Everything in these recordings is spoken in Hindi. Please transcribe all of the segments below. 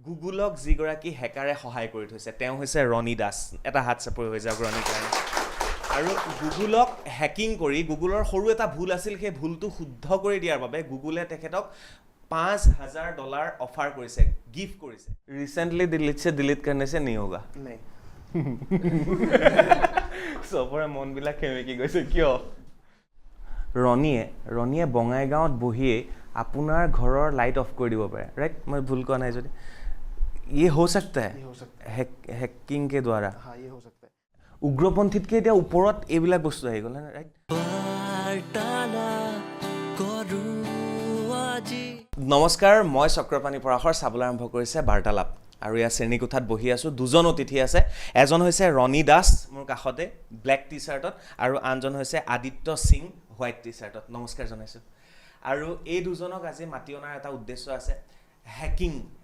গুগলক যিগৰাকী হেকাৰে সহায় কৰি থৈছে তেওঁ হৈছে ৰণী দাস। এটা হাত চাপৰি হৈ যাওক ৰণীৰ কাৰণে। আৰু গুগলক হেকিং কৰি গুগলৰ সৰু এটা ভুল আছিল, সেই ভুলটো শুদ্ধ কৰি দিয়াৰ বাবে গুগলে তেখেতক $5,000 অফাৰ কৰিছে, গিফ্ট কৰিছে। ৰিচেণ্টলি ডিলিট करने से नहीं होगा। नहीं। চবৰে মনবিলাক খেমেকি গৈছে কিয়? ৰণীয়ে বঙাইগাঁৱত বহিয়ে আপোনাৰ ঘৰৰ লাইট অফ কৰি দিব পাৰে, ৰাইট? মই ভুল কোৱা নাই যদি। ये हो सकता है हैकिंग के द्वारा। हाँ, ये हो सकता है। উগ্ৰপন্থীতকৈ এতিয়া ওপৰত এইবিলাক বস্তু আহি গ'ল, ৰাইট? নমস্কাৰ, মই চক্ৰপাণী পৰাশৰ। চাবলৈ আৰম্ভ কৰিছে বাৰ্তালাপ। আৰু ইয়াৰ শ্ৰেণীকোঠাত বহি আছোঁ। দুজন অতিথি আছে। এজন হৈছে ৰণী দাস মোৰ কাষতে ব্লেক টি চাৰ্টত, আৰু আনজন হৈছে আদিত্য সিং হোৱাইট টি চাৰ্টত। নমস্কাৰ জনাইছোঁ। আৰু এই দুজনক আজি মাতি অনাৰ এটা উদ্দেশ্য আছে।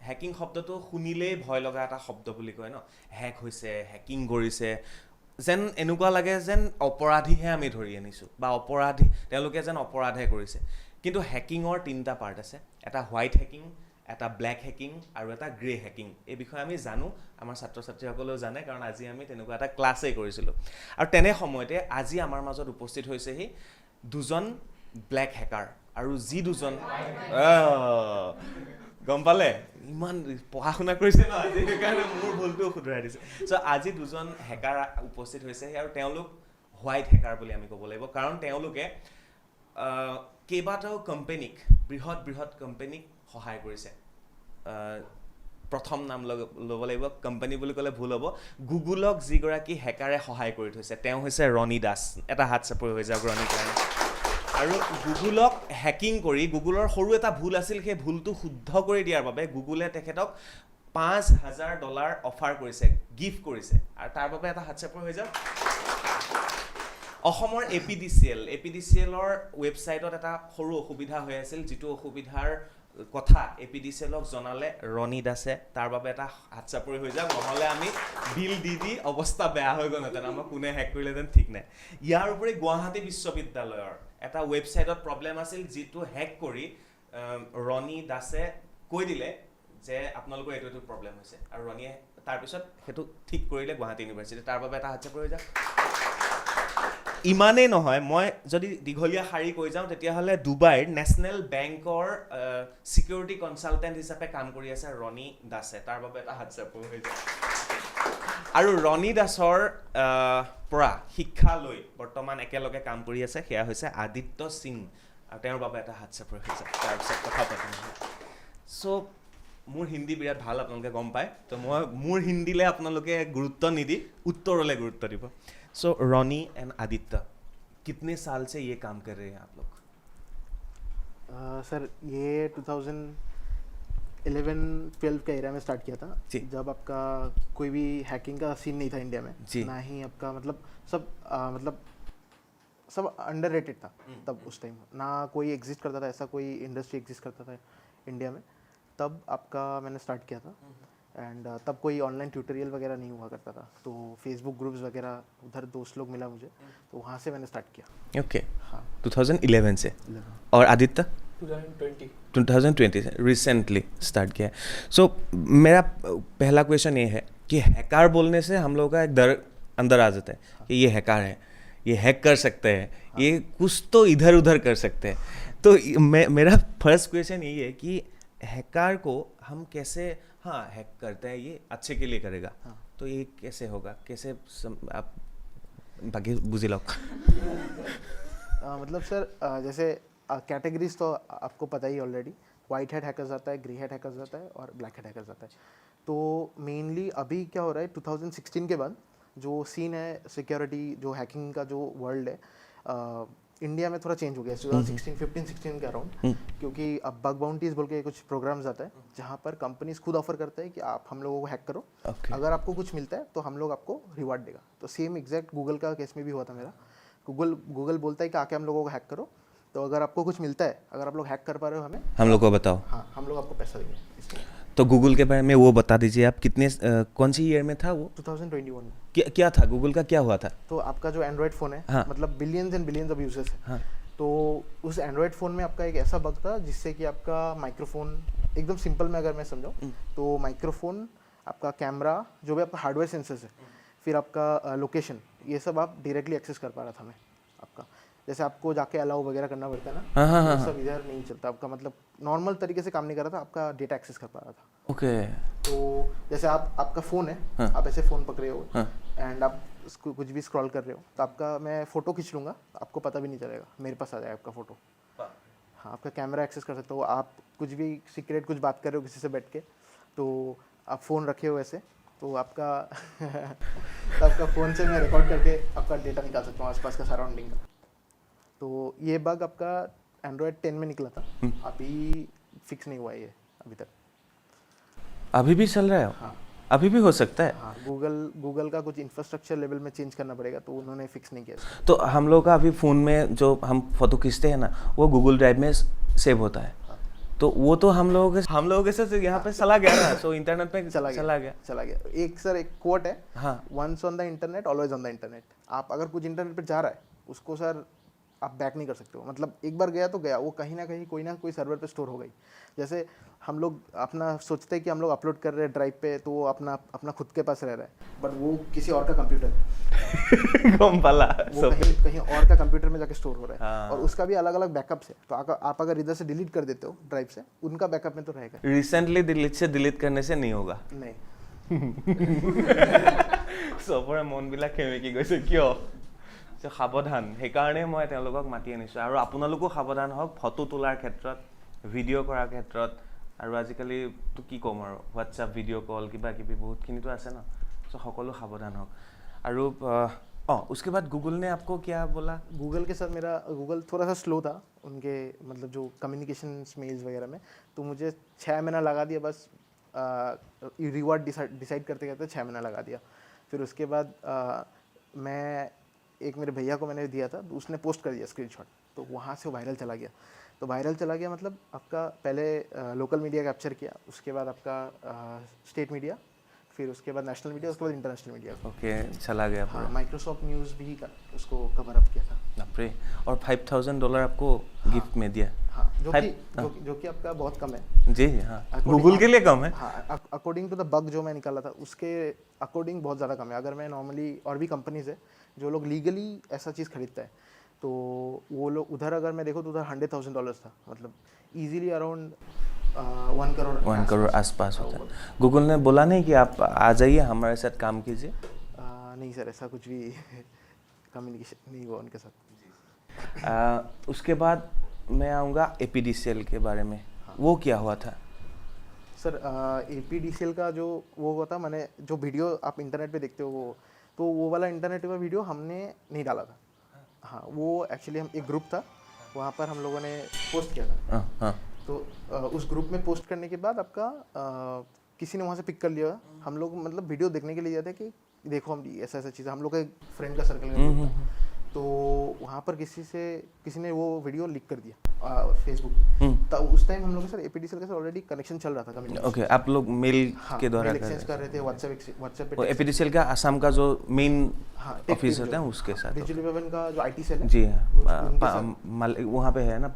হেকিং শব্দটো শুনিলেই ভয় লগা এটা শব্দ বুলি কয় ন। হেক হৈছে, হেকিং কৰিছে, যেন এনেকুৱা লাগে যেন অপৰাধীহে আমি ধৰি আনিছোঁ, বা তেওঁলোকে যেন অপৰাধহে কৰিছে। কিন্তু হেকিঙৰ 3টা পাৰ্ট আছে। এটা হোৱাইট হেকিং, এটা ব্লেক হেকিং আৰু এটা গ্ৰে হেকিং। এই বিষয়ে আমি জানো, আমাৰ ছাত্ৰ ছাত্ৰীসকলেও জানে, কাৰণ আজি আমি তেনেকুৱা এটা ক্লাছেই কৰিছিলোঁ। আৰু তেনে সময়তে আজি আমাৰ মাজত উপস্থিত হৈছেহি দুজন ব্লেক হেকাৰ। আৰু যি দুজন গম পালে, ইমান পঢ়া শুনা কৰিছে ন আজি, সেইকাৰণে মোৰ ভুলটোও শুধৰাই দিছে। চ' আজি দুজন হেকাৰ উপস্থিত হৈছেহি, আৰু তেওঁলোক হোৱাইট হেকাৰ বুলি আমি ক'ব লাগিব, কাৰণ তেওঁলোকে কেইবাটাও কোম্পেনীক, বৃহৎ কোম্পেনীক সহায় কৰিছে। প্ৰথম নাম ল'ব লাগিব, কোম্পানী বুলি ক'লে ভুল হ'ব। গুগলক যিগৰাকী হেকাৰে সহায় কৰি থৈছে তেওঁ হৈছে ৰণী দাস। এটা হাত চাপৰি হৈ যাওক ৰণীৰ কাৰণে। আৰু গুগলক হেকিং কৰি গুগলৰ সৰু এটা ভুল আছিল, সেই ভুলটো শুদ্ধ কৰি দিয়াৰ বাবে গুগলে তেখেতক $5,000 অফাৰ কৰিছে, গিফ্ট কৰিছে। আৰু তাৰ বাবে এটা হাত চাপৰি হৈ যাওক। অসমৰ APDCLৰ ৱেবছাইটত এটা সৰু অসুবিধা হৈ আছিল, যিটো অসুবিধাৰ কথা APDCLক জনালে ৰণী দাসে। তাৰ বাবে এটা হাত চাপৰি হৈ যাওক, নহ'লে আমি বিল দি অৱস্থা বেয়া হৈ গ'লহেঁতেন, আমাক কোনে হেক কৰিলেহেঁতেন ঠিক নাই। ইয়াৰ উপৰি গুৱাহাটী বিশ্ববিদ্যালয়ৰ এটা ৱেবছাইটত প্ৰব্লেম আছিল, যিটো হেক কৰি ৰণী দাসে কৈ দিলে যে আপোনালোকৰ এইটো প্ৰব্লেম হৈছে, আৰু ৰণীয়ে তাৰপিছত সেইটো ঠিক কৰিলে গুৱাহাটী ইউনিভাৰ্চিটি। তাৰ বাবে এটা হাত চাপৰি হৈ যাওক। ইমানেই নহয়, মই যদি দীঘলীয়া শাৰী কৈ যাওঁ তেতিয়াহ'লে ডুবাইৰ নেশ্যনেল বেংকৰ ছিকিউৰিটি কনচালটেণ্ট হিচাপে কাম কৰি আছে ৰণী দাসে। তাৰ বাবে এটা হাত চাপৰি হৈ যায়। আৰু ৰণী দাসৰ পৰা শিক্ষা লৈ বৰ্তমান একেলগে কাম কৰি আছে, সেয়া হৈছে আদিত্য সিং, আৰু তেওঁৰ বাবে এটা হাত চাপৰি হৈ যায়। তাৰপিছত কথা পাতিম। চ' মোৰ হিন্দী বিৰাট ভাল, আপোনালোকে গম পায়, তো মই মোৰ হিন্দীলৈ আপোনালোকে গুৰুত্ব নিদি উত্তৰলৈ গুৰুত্ব দিব। सो रॉनी एंड आदित्य, कितने साल से ये काम कर रहे हैं आप लोग? सर ये 2011-12 का एरिया में स्टार्ट किया था, जब आपका कोई भी हैकिंग का सीन नहीं था इंडिया में, ना ही आपका मतलब सब अंडररेटेड था तब उस टाइम। ना कोई एग्जिस्ट करता था, ऐसा कोई इंडस्ट्री एग्जिस्ट करता था इंडिया में। तब आपका मैंने स्टार्ट किया था, एंड तब कोई ऑनलाइन ट्यूटोरियल वगैरह नहीं हुआ करता था, तो फेसबुक ग्रुप्स वगैरह उधर दोस्त लोग मिला मुझे, तो वहाँ से मैंने स्टार्ट किया। ओके, हाँ 2011 से। और आदित्य 2020 से रिसेंटली स्टार्ट किया। सो मेरा पहला क्वेश्चन ये है कि हैकर बोलने से हम लोगों का एक डर अंदर आ जाता है कि ये हैकर है, ये हैक कर सकते हैं, ये कुछ तो इधर उधर कर सकते हैं। तो मेरा फर्स्ट क्वेश्चन यही है कि हैकर को हम कैसे हैक करते हैं, ये अच्छे के लिए करेगा, तो ये कैसे होगा, कैसे आप बाकी बुझे लोग? मतलब सर जैसे कैटेगरीज तो आपको पता ही ऑलरेडी, वाइट हैट हैकर्स आता है, ग्रे हैट हैकर्स आता है, और ब्लैक हैट हैकर्स आता है। तो मेनली अभी क्या हो रहा है, 2016 के बाद जो सीन है सिक्योरिटी, जो हैकिंग का जो वर्ल्ड है इंडिया में थोड़ा चेंज हो गया 2015-16 के अराउंड, क्योंकि अब बग बाउंटीज बोल के कुछ प्रोग्राम्स आता है, जहाँ पर कंपनीज खुद ऑफर करते हैं कि आप हम लोगों को हैक करो, अगर आपको कुछ मिलता है तो हम लोग आपको रिवार्ड देगा। तो सेम एग्जैक्ट गूगल का केस में भी हुआ था मेरा। गूगल बोलता है कि आके हम लोगों को हैक करो, तो अगर आपको कुछ मिलता है, अगर आप लोग हैक कर पा रहे हो हम लोग को बताओ, हाँ हम लोग आपको पैसा देंगे। तो गूगल के बारे में वो बता दीजिए आप, कितने कौन सी ईयर में था वो? 2021 में। क्या था गूगल का, क्या हुआ था? तो आपका जो एंड्रॉयड फ़ोन है, मतलब billions and billions of users है, तो उस एंड्रॉयड फ़ोन में आपका एक ऐसा बग था जिससे कि आपका माइक्रोफोन एकदम सिंपल में अगर मैं समझाऊँ तो माइक्रोफोन, आपका कैमरा, जो भी आपका हार्डवेयर सेंसर्स है, फिर आपका लोकेशन, ये सब आप डायरेक्टली एक्सेस कर पा रहा था मैं आपका। जैसे आपको जाके अलाउ वगैरह करना पड़ता है ना, वो सब इधर नहीं चलता आपका, मतलब नॉर्मल तरीके से काम नहीं कर रहा था, आपका डेटा एक्सेस कर पा रहा था। ओके। तो जैसे आपका फ़ोन है, आप ऐसे फ़ोन पकड़े हो एंड आप कुछ भी स्क्रॉल कर रहे हो, तो आपका मैं फ़ोटो खींच लूँगा, आपको पता भी नहीं चलेगा, मेरे पास आ जाएगा आपका फ़ोटो। हाँ, आपका कैमरा एक्सेस कर सकते हो, आप कुछ भी सीक्रेट कुछ बात कर रहे हो किसी से बैठ के, तो आप फ़ोन रखे हो ऐसे, तो आपका तो आपका फ़ोन से मैं रिकॉर्ड करके आपका डेटा निकाल सकता हूँ आसपास का सराउंडिंग का। तो ये बग आपका एंड्रॉयड 10 में निकला था, अभी फिक्स नहीं हुआ है ये अभी तक। अभी भी चल रहा है? हाँ, अभी भी हो सकता है? हाँ, गूगल का कुछ इंफ्रास्ट्रक्चर लेवल में चेंज करना पड़ेगा, तो उन्होंने फिक्स नहीं किया इसको। तो हम लोग का अभी फ़ोन में जो हम फोटो खींचते हैं ना, वो गूगल ड्राइव में सेव होता है, तो वो तो हम लोगों के साथ यहाँ पे चला गया ना, सो इंटरनेट पे चला गया। एक कोट है, हाँ, once on the internet always on the internet. आप अगर कुछ इंटरनेट पे जा रहा है, उसको सर आप बैक नहीं कर सकते हो, मतलब एक बार गया तो गया, वो कहीं ना कोई सर्वर पे स्टोर हो गई। जैसे हम लोग अपना सोचते हैं कि हम लोग अपलोड कर रहे हैं ड्राइव पे, तो वो अपना खुद के पास रह रहा है, बट वो किसी और का कंप्यूटर है कौन पाला वो कहीं और का कंप्यूटर में जाके स्टोर हो रहा है। हाँ। और उसका भी अलग अलग बैकअप्स है, तो आप अगर इधर से डिलीट कर देते हो ड्राइव से, उनका बैकअप में तो रहेगा। रिसेंटली डिलीट करने से नहीं होगा। नहीं চবৰে মনবিলাক সেমেকি গৈছে কিয়? সাৱধান, সেইকাৰণে মই তেওঁলোকক মাতি আনিছোঁ, আৰু আপোনালোকো সাৱধান হওক ফটো তোলাৰ ক্ষেত্ৰত, ভিডিঅ' কৰাৰ ক্ষেত্ৰত, আৰু আজিকালিতো কি ক'ম আৰু হোৱাটছআপ ভিডিঅ' কল কিবা কিবি বহুতখিনিতো আছে ন, চ' সকলো সাৱধান হওক। আৰু उसके बाद गूगल ने आपको क्या बोला? गूगल के साथ मेरा गूगल थोड़ा सा स्लो था उनके, मतलब जो कम्युनिकेशन मेल्स वगैरह में, तो मुझे 6 महीना लगा दिया बस, रिवॉर्ड डिसाइड करते करते 6 महीना लगा दिया। फिर उसके बाद मैं एक मेरे भैया को मैंने दिया था, तो उसने पोस्ट कर दिया स्क्रीनशॉट, तो वहाँ से वायरल चला गया। तो वायरल चला गया मतलब आपका पहले लोकल मीडिया कैप्चर किया, उसके बाद आपका स्टेट मीडिया, फिर उसके बाद नेशनल मीडिया, उसके बाद इंटरनेशनल मीडिया। ओके, चला गया पूरा। हाँ, माइक्रोसॉफ्ट न्यूज़ भी उसको कवर अप किया था। बाप रे, और $5,000 आपको गिफ्ट में दिया? हाँ, जो कि आपका बहुत कम है। जी हाँ, गूगल के लिए कम है। हाँ, अकॉर्डिंग टू द बग जो मैं निकाला था, उसके अकॉर्डिंग बहुत ज़्यादा कम है। अगर मैं नॉर्मली, और भी कंपनीज है जो लोग लीगली ऐसा चीज़ खरीदता है, तो वो लोग उधर अगर मैं देखो तो उधर $100,000 था, मतलब इजीली अराउंड 1 करोड़ आसपास होता है। गूगल ने बोला नहीं कि आप आ जाइए हमारे साथ काम कीजिए? नहीं सर, ऐसा कुछ भी कम्युनिकेशन नहीं हुआ उनके साथ। उसके बाद मैं आऊँगा APDCL के बारे में। हाँ। वो क्या हुआ था सर? APDCL का जो वो हुआ था, मैंने जो वीडियो आप इंटरनेट पे देखते हो वो वाला इंटरनेट पे वीडियो हमने नहीं डाला था। हाँ, वो एक्चुअली हम एक ग्रुप था, वहाँ पर हम लोगों ने पोस्ट किया था। हाँ। तो उस ग्रुप में पोस्ट करने के बाद आपका किसी ने वहाँ से पिक कर लिया। हम लोग मतलब वीडियो देखने के लिए गए थे कि देखो हम ऐसा चीज़, हम लोग का एक फ्रेंड का सर्कल में, तो वहाँ पर किसी ने वो वीडियो लीक कर दिया फेसबुक पे। तो उस टाइम हम लोग सर APDCL के साथ ऑलरेडी कनेक्शन चल रहा था कम्युनिकेशन। ओके, आप लोग मेल के द्वारा एक्सचेंज कर रहे थे व्हाट्सएप पे। APDCL का असम का जो मेन ऑफिस होता है उसके साथ, बिजली भवन का जो IT सेल है, जी हाँ, वहाँ पे है ना,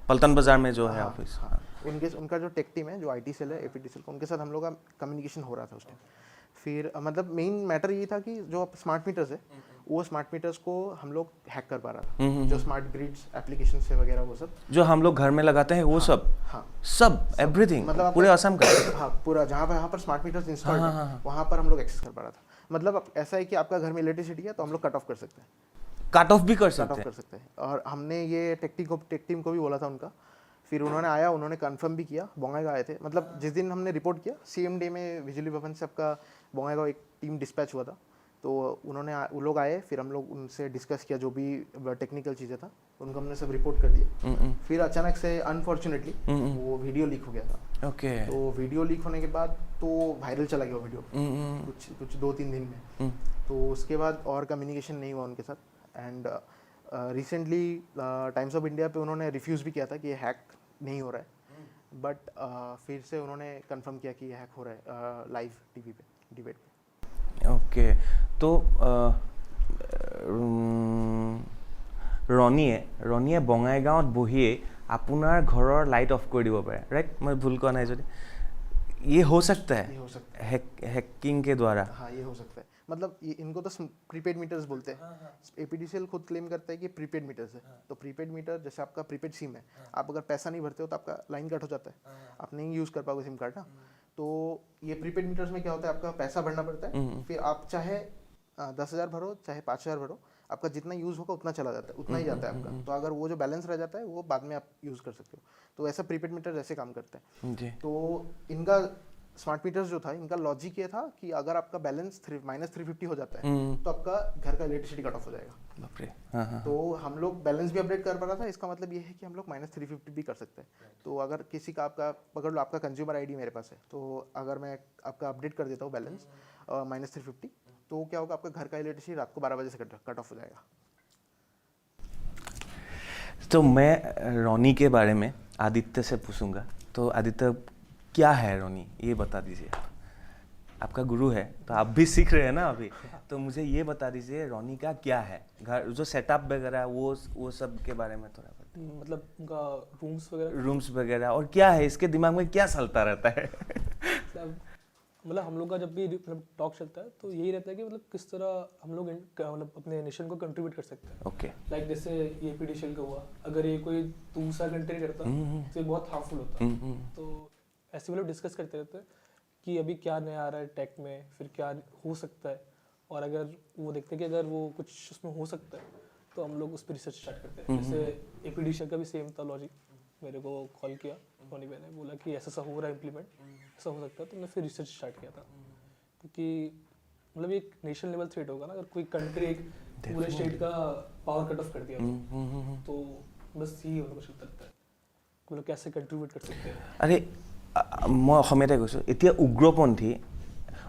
पलटन बाजार में जो है ऑफिस। हाँ, उनका जो टेक टीम है, जो IT सेल है APDCL का, उनके साथ हम लोग का कम्युनिकेशन हो रहा था उस टाइम। फिर मतलब मेन मैटर ये था कि जो स्मार्ट मीटर्स है, वो स्मार्ट मीटर्स को हम लोग हैक कर पा रहा था, जो स्मार्ट ग्रिड्स एप्लीकेशन से वगैरह, वो सब जो हम लोग घर में लगाते हैं वो सब एवरीथिंग, मतलब पूरे असम का। हाँ, पूरा जहाँ पर स्मार्ट मीटर्स इंस्टॉल्ड है, वहाँ पर हम लोग एक्सेस कर पा रहा था। मतलब ऐसा है कि आपका घर में इलेक्ट्रिसिटी है, तो हम लोग कट ऑफ कर सकते हैं, कट ऑफ भी कर सकते हैं। और हमने ये टेक टीम को भी बोला था उनका। फिर उन्होंने आया, उन्होंने कंफर्म भी किया, बोंगाईगांव आए थे। मतलब जिस दिन हमने रिपोर्ट किया, सेम डे में बिजली भवन से आपका बोंगाईगांव एक टीम डिस्पैच हुआ था, तो वो लोग आए। फिर हम लोग उनसे डिस्कस किया, जो भी टेक्निकल चीज़ें था उनको हमने सब रिपोर्ट कर दिया। फिर अचानक से अनफॉर्चुनेटली वो वीडियो लीक हो गया था। ओके। तो वीडियो लीक होने के बाद तो वायरल चला गया वीडियो कुछ 2-3 दिन में। तो उसके बाद और कम्युनिकेशन नहीं हुआ उनके साथ। And recently times of India पे उन्होंने रिफ्यूज़ भी किया था कि ये हैक नहीं हो रहा है, बट फिर से उन्होंने कंफर्म किया कि ये हैक हो रहा है लाइव टीवी पे, डिबेट पे। ओके, तो ৰণীয়ে বঙাইগাঁৱত বহিয়ে আপোনাৰ ঘৰৰ লাইট অফ কৰি দিব পাৰে ৰাইট মই ভুল কোৱা নাই যদি ये हो सकता है ये हो सकता हैकिंग के द्वारा है, हाँ ये हो सकता है। मतलब ये इनको तो प्रीपेड मीटर्स बोलते हैं। एपीडीसीएल खुद क्लेम करता है कि प्रीपेड मीटर्स है। तो प्रीपेड मीटर जैसे आपका प्रीपेड सिम है, आप अगर पैसा नहीं भरते हो तो आपका लाइन कट हो जाता है, आप नहीं यूज़ कर पाओगे सिम कार्ड ना। तो ये प्रीपेड मीटर्स में क्या होता है, आपका पैसा भरना पड़ता है, फिर आप चाहे 10,000 भरो चाहे 5,000 भरो, आपका जितना यूज़ होगा उतना चला जाता है, उतना ही जाता है आपका। तो अगर वो जो बैलेंस रह जाता है वो बाद में आप यूज़ कर सकते हो। तो ऐसा प्रीपेड मीटर ऐसे काम करता है जी तो इनका स्मार्ट मीटर्स जो था, इनका लॉजिक ये था कि अगर आपका बैलेंस -350 हो जाता है तो आपका घर का इलेक्ट्रिसिटी कट ऑफ हो जाएगा। बाप रे हाँ तो हम लोग बैलेंस भी अपडेट कर पा रहा था, इसका मतलब ये है कि हम लोग -350 भी कर सकते हैं। तो अगर किसी का आपका पकड़ लो, आपका कंज्यूमर आईडी मेरे पास है, तो अगर मैं आपका अपडेट कर देता हूँ बैलेंस -350, तो क्या होगा, आपका घर का इलेक्ट्रिसिटी रात को 12 बजे से कट ऑफ हो जाएगा। तो मैं रोनी के बारे में आदित्य से पूछूंगा। तो आदित्य क्या है रोनी, ये बता दीजिए। आपका गुरु है तो आप भी सीख रहे हैं ना अभी, तो मुझे ये बता दीजिए रोनी का क्या है, घर जो सेटअप वगैरह वो सब के बारे में थोड़ा बताइए। मतलब उनका रूम्स वगैरह और क्या है, इसके दिमाग में क्या चलता रहता है। मतलब हम लोग का जब भी मतलब टॉक चलता है तो यही रहता है कि मतलब किस तरह हम लोग मतलब अपने नेशन को कंट्रीब्यूट कर सकते हैं। ओके लाइक जैसे ये पीडीसीएल का हुआ, अगर ये कोई दूसरा कंट्री करता तो ये बहुत हार्मफुल होता। तो ऐसे मतलब डिस्कस करते रहते हैं कि अभी क्या नया आ रहा है टेक में, फिर क्या हो सकता है, और अगर वो देखते हैं कि अगर वो कुछ उसमें हो सकता है तो हम लोग उस पर रिसर्च स्टार्ट करते हैं। जैसे एपीडीसीएल का भी सेम था लॉजिक, मेरे को कॉल किया रोनी भाई ने, बोला कि ऐसा सा हो रहा है इम्प्लीमेंट, ऐसा हो सकता है, तो मैं फिर रिसर्च स्टार्ट किया था। क्योंकि मतलब एक नेशनल लेवल थ्रेट होगा ना, अगर कोई कंट्री एक पूरे स्टेट का पावर कट ऑफ कर दिया तो बस यही होना कुछ लगता है, मतलब कैसे कंट्रीब्यूट कर सकते हैं। আরে মই অসমীয়াতে কৈছোঁ, এতিয়া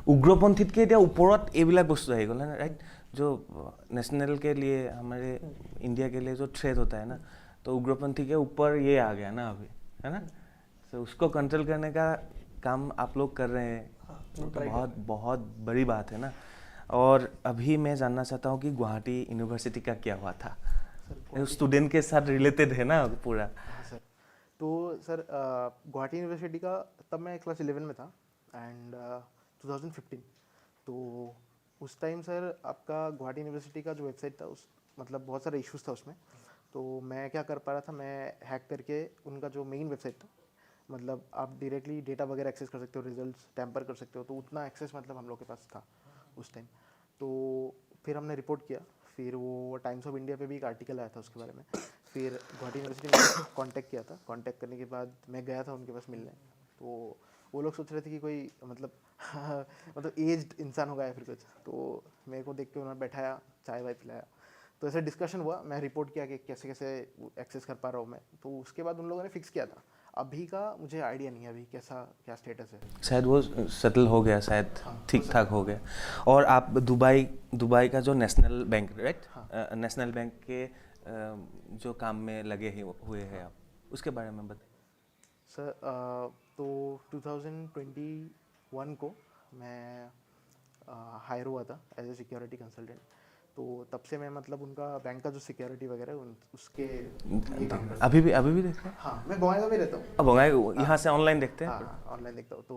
উগ্ৰপন্থীতকৈ এতিয়া ওপৰত এইবিলাক বস্তু আহি গ'ল है राइट। जो नेशनल के लिए हमारे इंडिया के लिए जो थ्रेट होता है ना, तो उग्रपंथी के ऊपर ये आ गया ना अभी, है ना। तो उसको कंट्रोल करने का काम आप लोग कर रहे हैं, तो बहुत बहुत बड़ी बात है ना। और अभी मैं जानना चाहता हूँ कि गुवाहाटी यूनिवर्सिटी का क्या हुआ था, स्टूडेंट के साथ रिलेटेड है ना पूरा। हाँ सर, तो सर गुवाहाटी यूनिवर्सिटी का तब मैं क्लास 11 में था एंड 2015। तो उस टाइम सर आपका गुवाहाटी यूनिवर्सिटी का जो वेबसाइट था उस मतलब बहुत सारे इश्यूज़ था उसमें। तो मैं क्या कर पा रहा था, मैं हैक करके उनका जो मेन वेबसाइट था, मतलब आप डायरेक्टली डेटा वगैरह एक्सेस कर सकते हो, रिजल्ट्स टैम्पर कर सकते हो, तो उतना एक्सेस मतलब हम लोग के पास था उस टाइम। तो फिर हमने रिपोर्ट किया, फिर वो टाइम्स ऑफ इंडिया पे भी एक आर्टिकल आया था उसके बारे में। फिर गुवाहाटी यूनिवर्सिटी ने कांटेक्ट किया था, कांटेक्ट करने के बाद मैं गया था उनके पास मिलने। तो वो लोग सोच रहे थे कि कोई मतलब एज्ड इंसान होगा या फिर कुछ, तो मेरे को देख के उन्होंने बैठाया, चाय वाय पिलाया, तो ऐसे डिस्कशन हुआ। मैं रिपोर्ट किया कि कैसे कैसे एक्सेस कर पा रहा हूँ मैं। तो उसके बाद उन लोगों ने फिक्स किया था। अभी का मुझे आइडिया नहीं है अभी कैसा क्या स्टेटस है, शायद वो सेटल हो गया, शायद ठीक ठाक हो गया। और आप दुबई का जो national bank right, national bank के जो काम में लगे हुए हैं आप, उसके बारे में बताइए सर। तो 2021 को मैं हायर हुआ था एज ए सिक्योरिटी कंसल्टेंट। तो तब से मैं मतलब उनका बैंक का जो सिक्योरिटी वगैरह उसके अभी भी देखते हैं। हाँ, मैं बंगाई में रहता हूँ। अब बंगाई यहाँ से ऑनलाइन देखते हैं। हाँ, ऑनलाइन देखता हूँ। तो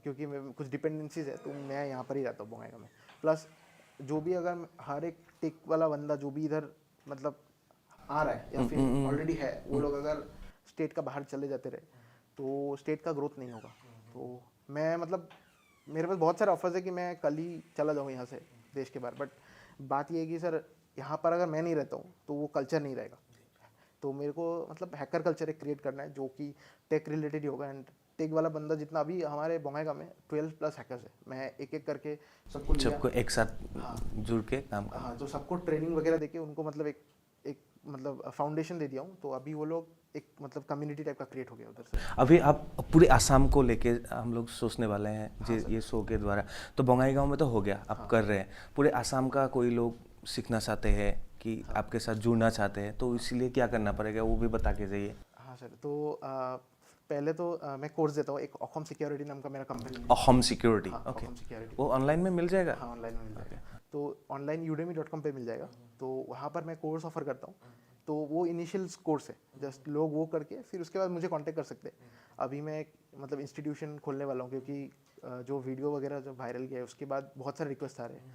क्योंकि मैं कुछ डिपेंडेंसीज है तो मैं यहाँ पर ही रहता हूँ बंगाई में। प्लस जो भी अगर हर एक टेक वाला बंदा जो भी इधर मतलब आ रहा है या फिर ऑलरेडी है, वो लोग अगर स्टेट का बाहर चले जाते रहे तो स्टेट का ग्रोथ नहीं होगा। तो मैं मतलब मेरे पास बहुत सारे ऑफर्स है कि मैं कल ही चला जाऊँ यहाँ से देश के बाहर, बट बात ये है कि सर यहाँ पर अगर मैं नहीं रहता हूँ तो वो कल्चर नहीं रहेगा। तो मेरे को मतलब हैकर कल्चर एक क्रिएट करना है जो कि टेक रिलेटेड ही होगा। एंड टेक वाला बंदा जितना अभी हमारे बोंगाईगा में 12+ हैकर्स है, मैं एक एक करके सबको एक साथ जुड़ के काम करना। हाँ, तो सबको ट्रेनिंग वगैरह देके उनको मतलब एक मतलब फाउंडेशन दे दिया हूँ। तो अभी वो लोग एक मतलब कम्युनिटी टाइप का क्रिएट हो गया उधर से। अभी आप पूरे आसाम को लेके हम लोग सोचने वाले हैं ये शो के द्वारा। तो बंगाईगांव में तो हो गया, आप कर रहे हैं। पूरे आसाम का कोई लोग सीखना चाहते हैं कि आपके साथ जुड़ना चाहते हैं, तो इसीलिए क्या करना पड़ेगा वो भी बता के जाइए। हाँ सर, तो पहले तो मैं कोर्स देता हूँ, एक ऑखम सिक्योरिटी नाम का मेरा कंपनी। ऑखम सिक्योरिटी, हाँ, ओके। ऑखम सिक्योरिटी वो ऑनलाइन में मिल जाएगा? हाँ, ऑनलाइन में मिल जाएगा। तो ऑनलाइन udemy.com पे मिल जाएगा। तो वहाँ पर मैं कोर्स ऑफर करता हूँ तो वो इनिशियल कोर्स है, जस्ट लोग वो करके फिर उसके बाद मुझे कांटेक्ट कर सकते हैं। अभी मैं एक मतलब इंस्टीट्यूशन खोलने वाला हूँ, क्योंकि जो वीडियो वगैरह जब वायरल किया है उसके बाद बहुत सारे रिक्वेस्ट आ रहे हैं,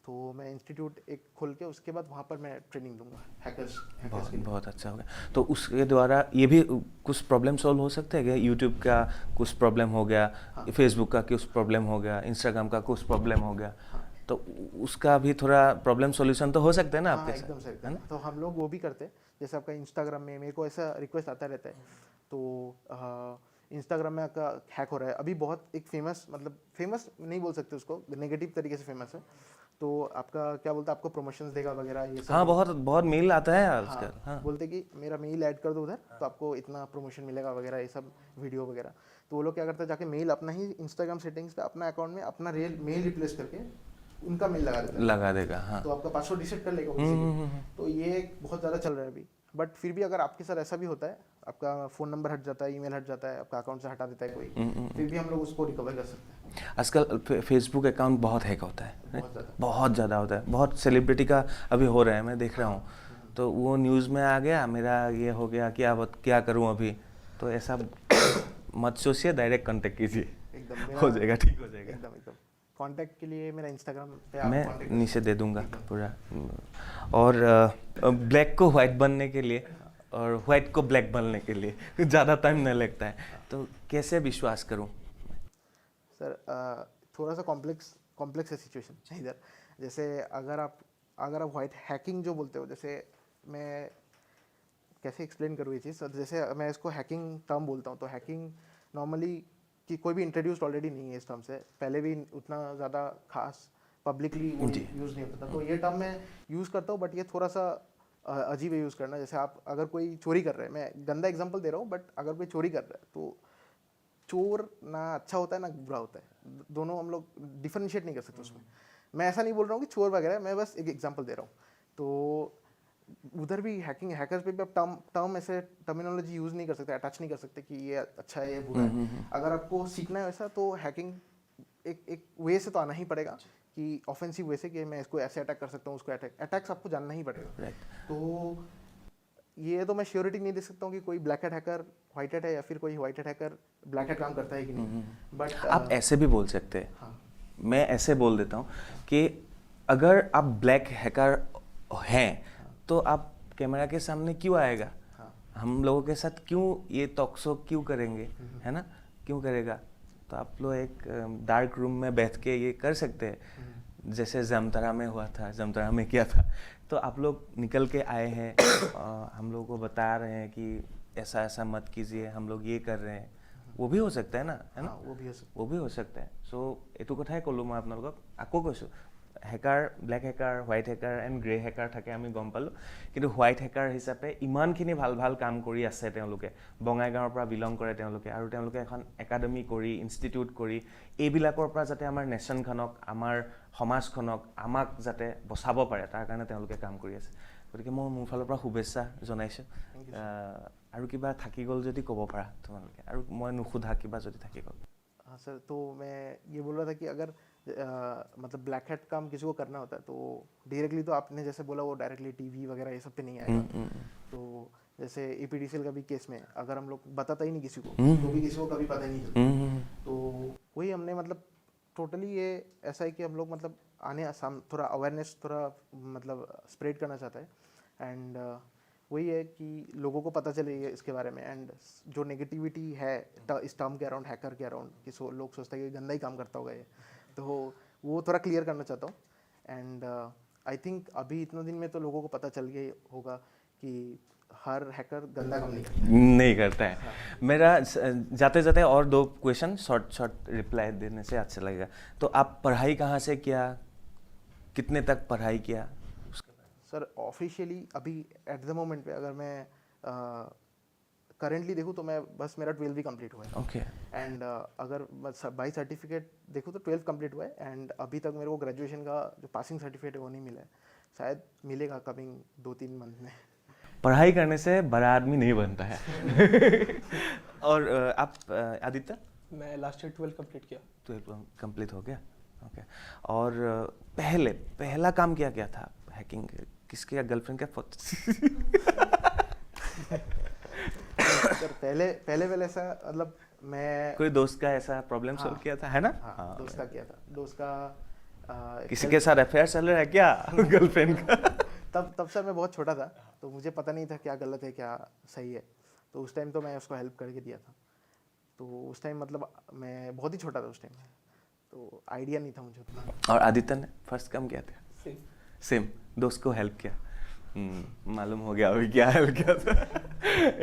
तो मैं इंस्टीट्यूट एक खोल के उसके बाद वहाँ पर मैं ट्रेनिंग दूंगा हैकर्स बहुत के लिए। बहुत अच्छा होगा। तो उसके द्वारा ये भी कुछ प्रॉब्लम सॉल्व हो सकता है क्या? यूट्यूब का कुछ प्रॉब्लम हो गया, फेसबुक का कुछ प्रॉब्लम हो गया, इंस्टाग्राम का कुछ प्रॉब्लम हो गया, तो उसका भी थोड़ा प्रॉब्लम सॉल्यूशन तो हो सकता है ना हाँ आपके एकदम से साथ, है एकदम। ना? तो हम लोग वो भी करते हैं, जैसे आपका इंस्टाग्राम में मेरे को ऐसा रिक्वेस्ट आता रहता है, तो इंस्टाग्राम में आपका हैक हो रहा है अभी, बहुत एक फेमस, मतलब फेमस नहीं बोल सकते उसको, नेगेटिव तरीके से फेमस है, तो आपका क्या बोलते हैं, आपको प्रमोशंस देगा वगैरह ये सब। हाँ, बहुत बहुत मेल आता है हाँ, आजकल। हाँ, बोलते कि मेरा मेल ऐड कर दो उधर, तो आपको इतना प्रमोशन मिलेगा वगैरह ये सब, वीडियो वगैरह। तो वो लोग क्या करते हैं, जाके मेल अपना ही इंस्टाग्राम सेटिंग्स पे अपना अकाउंट में अपना रियल मेल रिप्लेस करके उनका मेल लगा देता है, लगा देगा। हाँ, तो आपका पासवर्ड रिसेट कर लेगा बेसिकली। तो ये एक बहुत ज़्यादा चल रहा है अभी। बट फिर भी अगर आपके साथ ऐसा भी होता है, आपका फ़ोन नंबर हट जाता है, ईमेल हट जाता है, आपका अकाउंट से हटा देता है कोई, फिर भी हम लोग उसको रिकवर कर सकते हैं। आजकल फेसबुक अकाउंट बहुत हैक होता है, बहुत ज़्यादा। बहुत ज़्यादा होता है। बहुत सेलिब्रिटी का अभी हो रहा है, मैं देख रहा हूँ। तो वो न्यूज़ में आ गया, मेरा ये हो गया, क्या करूँ अभी? तो ऐसा मत सोचिए, डायरेक्ट कांटेक्ट कीजिए, एकदम हो जाएगा, ठीक हो जाएगा। एकदम एकदम। कांटेक्ट के लिए मेरा इंस्टाग्राम पे आप मैं कांटेक्ट नीचे दे दूंगा पूरा। और ब्लैक को वाइट बनने के लिए और वाइट को ब्लैक बनने के लिए ज़्यादा टाइम नहीं लगता है, तो कैसे विश्वास करूं? सर थोड़ा सा कॉम्प्लेक्स है सिचुएशन इधर। जैसे अगर आप वाइट हैकिंग जो बोलते हो, जैसे मैं कैसे एक्सप्लेन करूँ ये चीज़, जैसे मैं इसको हैकिंग टर्म बोलता हूँ, तो हैकिंग नॉर्मली कि कोई भी इंट्रोड्यूस्ड ऑलरेडी नहीं है इस टर्म से, पहले भी उतना ज़्यादा खास पब्लिकली वो यूज़ नहीं होता था, तो ये टर्म मैं यूज़ करता हूँ, बट ये थोड़ा सा अजीब है यूज़ करना। जैसे आप अगर कोई चोरी कर रहे हैं, मैं गंदा एग्जांपल दे रहा हूँ, बट अगर कोई चोरी कर रहा है तो चोर ना अच्छा होता है ना बुरा होता है, दोनों हम लोग डिफरेंशिएट नहीं कर सकते उसमें। मैं ऐसा नहीं बोल रहा हूँ कि चोर वगैरह, मैं बस एक एग्जांपल दे रहा हूँ। तो उधर भी हैकर्स पे भी आप टर्म ऐसे टर्मिनोलॉजी यूज़ नहीं कर सकते, अटैच नहीं कर सकते कि ये अच्छा है ये बुरा है। अगर आपको सीखना है वैसा, तो हैकिंग एक वे से तो आना ही पड़ेगा, कि ऑफेंसिव वे से, कि मैं इसको ऐसे अटैक कर सकता हूँ, उसको अटैक्स आपको जानना ही पड़ेगा। तो ये तो मैं श्योरिटी नहीं दे सकता हूँ कि कोई black hat hacker white hat है, या फिर कोई white hat hacker black hat काम करता है कि नहीं, बट आप ऐसे भी बोल सकते हैं। हाँ, मैं ऐसे बोल देता हूँ कि अगर आप ब्लैक हैकर हैं तो आप कैमरा के सामने क्यों आएगा? हाँ, हम लोगों के साथ क्यों ये टॉक शो क्यों करेंगे, है ना? क्यों करेगा? तो आप लोग एक डार्क रूम में बैठ के ये कर सकते हैं, जैसे जमतारा में हुआ था। जमतारा में क्या था, तो आप लोग निकल के आए हैं, हम लोगों को बता रहे हैं कि ऐसा ऐसा मत कीजिए, हम लोग ये कर रहे हैं। वो भी हो सकता है ना, है ना? हाँ, वो भी हो सकता वो भी हो सकता है। सो এইটো কথাই ক'লোঁ মই আপোনালোকক, আকৌ কৈছোঁ, hacker, Blake hacker, white hacker and grey hacker থাকে, আমি গম পালোঁ। কিন্তু হোৱাইট হেকাৰ হিচাপে ইমানখিনি ভাল ভাল কাম কৰি আছে তেওঁলোকে। বঙাইগাঁৱৰ পৰা বিলং কৰে তেওঁলোকে, আৰু তেওঁলোকে এখন একাডেমি কৰি, ইনষ্টিটিউট কৰি, এইবিলাকৰ পৰা যাতে আমাৰ নেশ্যনখনক, আমাৰ সমাজখনক, আমাক যাতে বচাব পাৰে, তাৰ কাৰণে তেওঁলোকে কাম কৰি আছে। গতিকে মই মোৰ ফালৰ পৰা শুভেচ্ছা জনাইছোঁ। আৰু কিবা থাকি গ'ল যদি ক'ব পাৰা তোমালোকে, আৰু মই নুসুধা কিবা যদি থাকি গ'ল। हाँ सर, तो मैं ये बोल रहा था कि अगर मतलब ब्लैक हैट काम किसी को करना होता है, तो डायरेक्टली तो आपने जैसे बोला, वो डायरेक्टली टीवी वगैरह ये सब पे नहीं आएगा। तो जैसे एपीडीसीएल का भी केस में अगर हम लोग बताता ही नहीं किसी को, तो भी किसी को कभी पता ही नहीं चलता। तो वही हमने मतलब टोटली ये ऐसा है कि हम लोग मतलब थोड़ा अवेयरनेस थोड़ा मतलब स्प्रेड करना चाहता है, एंड वही है कि लोगों को पता चले ये इसके बारे में, एंड जो नेगेटिविटी है इस टर्म के अराउंड, हैकर के अराउंड, कि लोग सोचते हैं कि गंदा ही काम करता होगा ये, तो वो थोड़ा क्लियर करना चाहता हूँ। एंड आई थिंक अभी इतने दिन में तो लोगों को पता चल गया होगा कि हर हैकर गंदा काम नहीं करता है। मेरा जाते जाते और 2 क्वेश्चन शॉर्ट रिप्लाई देने से अच्छा लगेगा। तो आप पढ़ाई कहाँ से किया, कितने तक पढ़ाई किया? सर ऑफिशियली अभी एट द मोमेंट पे अगर मैं करेंटली देखूँ तो मैं बस मेरा 12th भी कंप्लीट हुआ है। ओके। एंड अगर बाई सर्टिफिकेट देखूँ तो 12th कंप्लीट हुआ है, एंड अभी तक मेरे को ग्रेजुएशन का जो पासिंग सर्टिफिकेट है वो नहीं मिला है, शायद मिलेगा कमिंग 2-3 मंथ में। पढ़ाई करने से बड़ा आदमी नहीं बनता है। और आप आदित्य? मैं लास्ट ईयर 12 कंप्लीट किया। 12 कंप्लीट हो गया, ओके। और पहला काम क्या क्या था हैकिंग? किसके गर्लफ्रेंड का सर पहले ऐसा मतलब मैं कोई दोस्त का ऐसा प्रॉब्लम सॉल्व किया था, है ना? हाँ दोस्त का किया था, दोस्त का किसी के साथ अफेयर चल रहा है क्या गर्लफ्रेंड का? तब सर मैं बहुत छोटा था, तो मुझे पता नहीं था क्या गलत है क्या सही है, तो उस टाइम तो मैं उसको हेल्प करके दिया था। तो उस टाइम मतलब मैं बहुत ही छोटा था उस टाइम, तो आइडिया नहीं था मुझे उतना। और आदित्य ने फर्स्ट कम किया था? सेम। सेम, दोस्त को हेल्प किया। मालूम हो गया अभी क्या हेल्प किया था।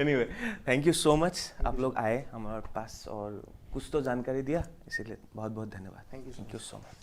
Anyway, thank you so much, आप लोग आए हमारे पास और कुछ तो जानकारी दिया, इसीलिए बहुत बहुत धन्यवाद। Thank you so so much.